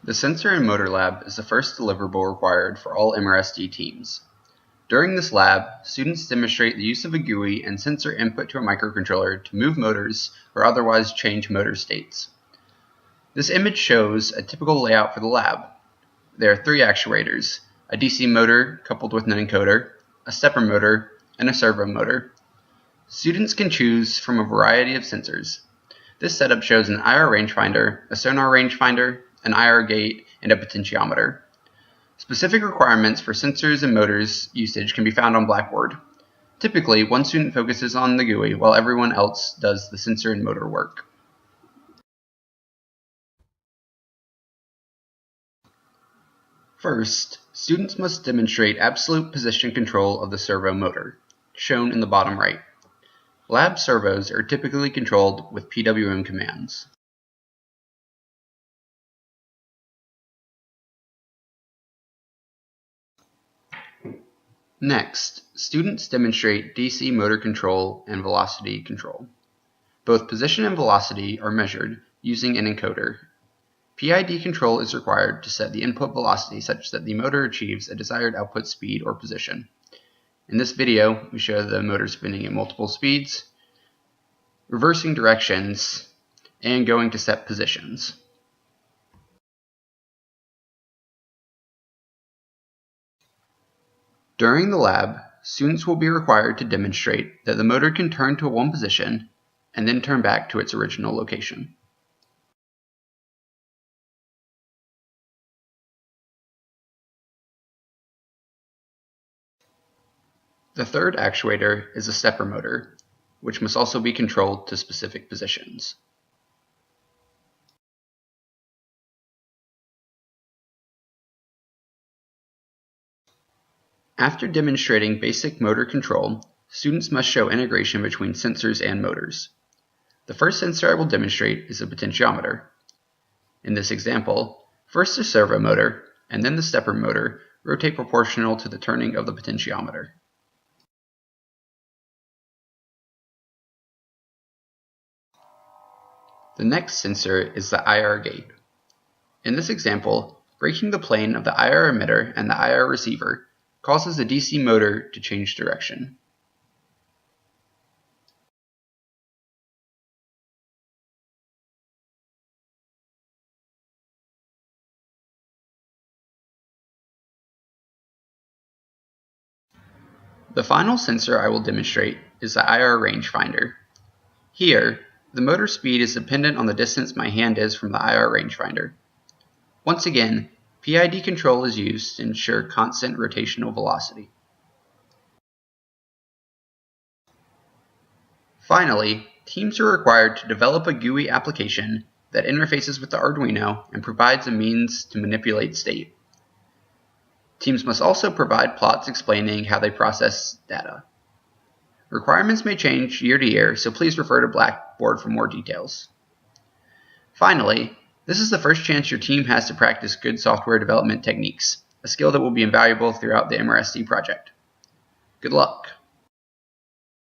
The Sensor and Motor Lab is the first deliverable required for all MRSD teams. During this lab, students demonstrate the use of a GUI and sensor input to a microcontroller to move motors or otherwise change motor states. This image shows a typical layout for the lab. There are 3 actuators, a DC motor coupled with an encoder, a stepper motor, and a servo motor. Students can choose from a variety of sensors. This setup shows an IR rangefinder, a sonar rangefinder, an IR gate, and a potentiometer. Specific requirements for sensors and motors usage can be found on Blackboard. Typically, one student focuses on the GUI while everyone else does the sensor and motor work. First, students must demonstrate absolute position control of the servo motor, shown in the bottom right. Lab servos are typically controlled with PWM commands. Next, students demonstrate DC motor control and velocity control. Both position and velocity are measured using an encoder. PID control is required to set the input velocity such that the motor achieves a desired output speed or position. In this video, we show the motor spinning at multiple speeds, reversing directions, and going to set positions. During the lab, students will be required to demonstrate that the motor can turn to one position and then turn back to its original location. The third actuator is a stepper motor, which must also be controlled to specific positions. After demonstrating basic motor control, students must show integration between sensors and motors. The first sensor I will demonstrate is a potentiometer. In this example, first the servo motor and then the stepper motor rotate proportional to the turning of the potentiometer. The next sensor is the IR gate. In this example, breaking the plane of the IR emitter and the IR receiver causes the DC motor to change direction. The final sensor I will demonstrate is the IR rangefinder. Here, the motor speed is dependent on the distance my hand is from the IR rangefinder. Once again, PID control is used to ensure constant rotational velocity. Finally, teams are required to develop a GUI application that interfaces with the Arduino and provides a means to manipulate state. Teams must also provide plots explaining how they process data. Requirements may change year to year, so please refer to Blackboard for more details. Finally, this is the first chance your team has to practice good software development techniques, a skill that will be invaluable throughout the MRSD project. Good luck!